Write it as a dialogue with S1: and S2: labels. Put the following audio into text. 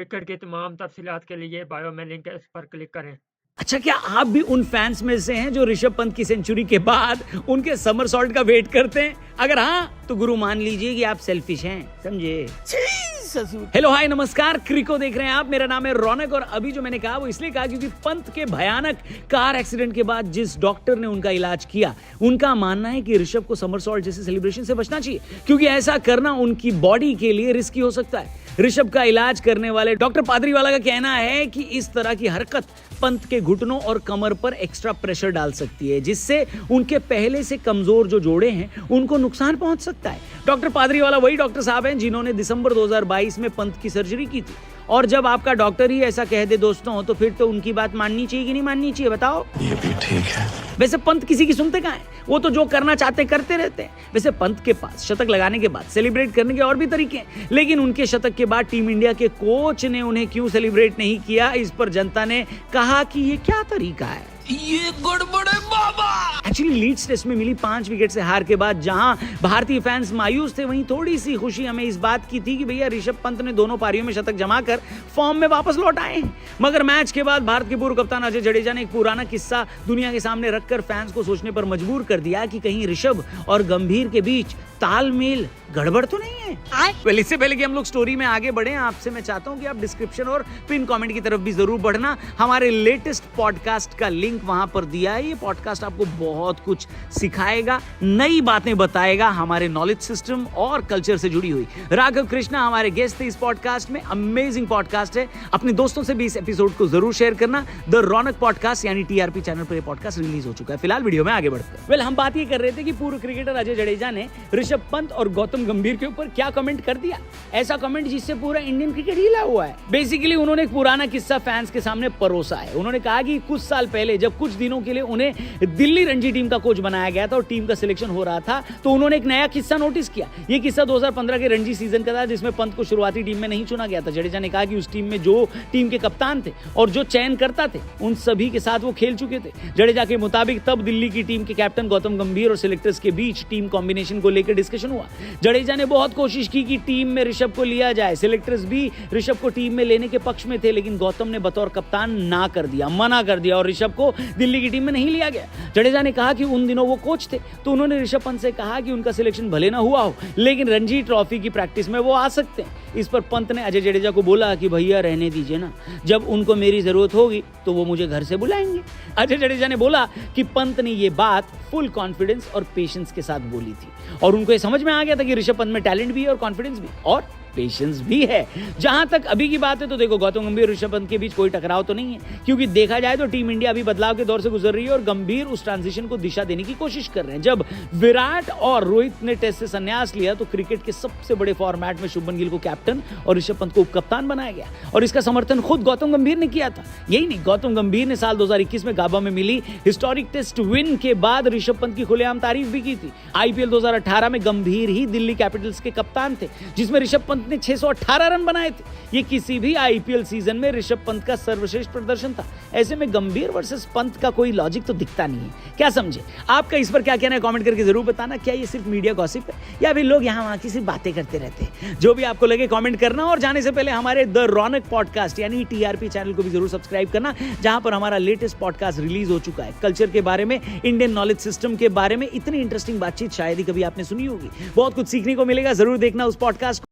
S1: Cricket की तमाम तफसीलात के लिए बायो में लिंक है, इस पर क्लिक करें।
S2: अच्छा, क्या आप भी उन फैंस में से हैं जो ऋषभ पंत की सेंचुरी के बाद उनके समरसॉल्ट का वेट करते हैं? अगर हाँ, तो गुरु मान लीजिए कि आप सेल्फिश हैं, समझे? हेलो हाय नमस्कार, क्रिको देख रहे हैं आप। मेरा नाम है रौनक और अभी जो मैंने कहा वो इसलिए कहा क्योंकि पंत के भयानक कार एक्सीडेंट के बाद जिस डॉक्टर ने उनका इलाज किया, उनका मानना है कि ऋषभ को समरसॉल्ट जैसे सेलिब्रेशन से बचना चाहिए, क्योंकि ऐसा करना उनकी बॉडी के लिए रिस्की हो सकता है। ऋषभ का इलाज करने वाले डॉक्टर पादरीवाला का कहना है कि इस तरह की हरकत पंत के घुटनों और कमर पर एक्स्ट्रा प्रेशर डाल सकती है, जिससे उनके पहले से कमजोर जो जोड़े हैं उनको नुकसान पहुंच सकता है। डॉक्टर पादरीवाला वही डॉक्टर साहब हैं जिन्होंने दिसंबर 2022 में पंत की सर्जरी की थी। और जब आपका डॉक्टर ही ऐसा कह दे दोस्तों, तो फिर तो उनकी बात माननी चाहिए कि नहीं माननी चाहिए, बताओ?
S3: ये भी ठीक है।
S2: वैसे पंत किसी की सुनते कहाँ हैं? वो तो जो करना चाहते करते रहते हैं। वैसे पंत के पास शतक लगाने के बाद सेलिब्रेट करने के और भी तरीके हैं, लेकिन उनके शतक के बाद टीम इंडिया के कोच ने उन्हें क्यों सेलिब्रेट नहीं किया, इस पर जनता ने कहा कि ये क्या तरीका है,
S3: ये गड़बड़ है बाबा।
S2: एक्चुअली लीड्स टेस्ट में मिली 5 विकेट से हार के बाद जहां भारतीय फैंस मायूस थे, वहीं थोड़ी सी खुशी हमें इस बात की थी कि भैया ऋषभ पंत ने दोनों पारियों में शतक जमाकर फॉर्म में वापस लौट आए हैं। मगर मैच के बाद भारत के पूर्व कप्तान अजय जडेजा ने एक पुराना किस्सा दुनिया के सामने रखकर फैंस को सोचने पर मजबूर कर दिया कि कहीं ऋषभ और गंभीर के बीच तालमेल गड़बड़ तो नहीं है। well, इससे पहले कि हम लोग स्टोरी में आगे बढ़े, आपसे मैं चाहता हूं कि आप डिस्क्रिप्शन और पिन कमेंट की तरफ भी जरूर बढ़ना। हमारे लेटेस्ट पॉडकास्ट का लिंक वहां पर दिया है। ये पॉडकास्ट आपको बहुत कुछ सिखाएगा, नई बातें बताएगा, हमारे नॉलेज सिस्टम और कल्चर से जुड़ी हुई। राघव कृष्णा हमारे गेस्ट थे इस पॉडकास्ट में। अमेजिंग पॉडकास्ट है, अपने दोस्तों से भी इस एपिसोड को जरूर शेयर करना। द रौनक पॉडकास्ट यानी टीआरपी चैनल पर पॉडकास्ट रिलीज हो चुका है। फिलहाल वीडियो में आगे बढ़ते हैं। हम बात ये कर रहे थे कि पूर्व क्रिकेटर अजय जडेजा ने ऋषभ पंत और गौतम गंभीर के ऊपर क्या कमेंट कर दिया, ऐसा कमेंट जिससे पूरा इंडियन क्रिकेट हिला हुआ है। बेसिकली उन्होंने एक पुराना किस्सा फैंस के सामने परोसा है। उन्होंने कहा कि कुछ साल पहले जब कुछ दिनों के लिए उन्हें दिल्ली रणजी टीम का कोच बनाया गया था और टीम का सिलेक्शन हो रहा था, तो उन्होंने एक नया किस्सा नोटिस किया। ये किस्सा 2015 के रणजी सीजन का था, जिसमें पंत को शुरुआती टीम में नहीं चुना गया था। जडेजा ने कहा कि उस टीम में जो टीम के कप्तान थे और जो चयन करता थे, उन सभी के साथ वो खेल चुके थे। जडेजा के मुताबिक तब दिल्ली की टीम के कैप्टन गौतम गंभीर और सिलेक्टर्स के बीच टीम कॉम्बिनेशन को लेकर डिस्कशन हुआ। जडेजा ने बहुत कोशिश की कि टीम में ऋषभ को लिया जाए। सिलेक्टर्स भी ऋषभ को टीम में लेने के पक्ष में थे, लेकिन गौतम ने बतौर कप्तान ना कर दिया, मना कर दिया और ऋषभ को दिल्ली की टीम में नहीं लिया गया। जडेजा ने कहा कि उन दिनों वो कोच थे, तो उन्होंने ऋषभ पंत से कहा कि उनका सिलेक्शन भले ना हुआ हो, लेकिन रणजी ट्रॉफी की प्रैक्टिस में वो आ सकते हैं। इस पर पंत ने अजय जडेजा को बोला कि भैया रहने दीजिए ना, जब उनको मेरी जरूरत होगी तो वो मुझे घर से बुलाएंगे। अजय जडेजा ने बोला कि पंत ने ये बात फुल कॉन्फिडेंस और पेशेंस के साथ बोली थी और उनको ये समझ में आ गया था कि ऋषभ पंत में टैलेंट भी है और कॉन्फिडेंस भी और पेशेंस भी है। जहां तक अभी की बात है तो देखो, गौतम गंभीर और ऋषभ पंत के बीच कोई टकराव तो नहीं है, क्योंकि देखा जाए तो टीम इंडिया अभी बदलाव के दौर से गुजर रही है और गंभीर उस ट्रांजिशन को दिशा देने की कोशिश कर रहे हैं। जब विराट और रोहित ने टेस्ट से संन्यास लिया तो क्रिकेट के सबसे बड़े फॉर्मेट में शुभमन गिल को कैप्टन और ऋषभ पंत को उप कप्तान बनाया गया और इसका समर्थन खुद गौतम गंभीर ने किया था। यही नहीं, गौतम गंभीर ने साल 2021 में गाबा में मिली हिस्टोरिक टेस्ट विन के बाद ऋषभ पंत की खुलेआम तारीफ भी की थी। आईपीएल 2018 में गंभीर ही दिल्ली कैपिटल्स के कप्तान थे, जिसमें ऋषभ पंत ने 618 रन बनाए थे। ये किसी भी आईपीएल सीजन में ऋषभ पंत का सर्वश्रेष्ठ प्रदर्शन था। ऐसे में गंभीर वर्सेस पंत का कोई लॉजिक तो दिखता नहीं है। क्या समझे? आपका इस पर क्या कहना है कमेंट करके जरूर बताना। क्या ये सिर्फ मीडिया गॉसिप है या फिर लोग यहाँ वहां की सिर्फ बातें करते रहते हैं? जो भी आपको लगे कमेंट करना और जाने से पहले हमारे द रौनक पॉडकास्ट यानी टीआरपी चैनल को भी जरूर सब्सक्राइब करना, जहां पर हमारा लेटेस्ट पॉडकास्ट रिलीज हो चुका है। कल्चर के बारे में, इंडियन नॉलेज सिस्टम के बारे में इतनी इंटरेस्टिंग बातचीत शायद ही कभी आपने सुनी होगी। बहुत कुछ सीखने को मिलेगा, जरूर देखना उस पॉडकास्ट।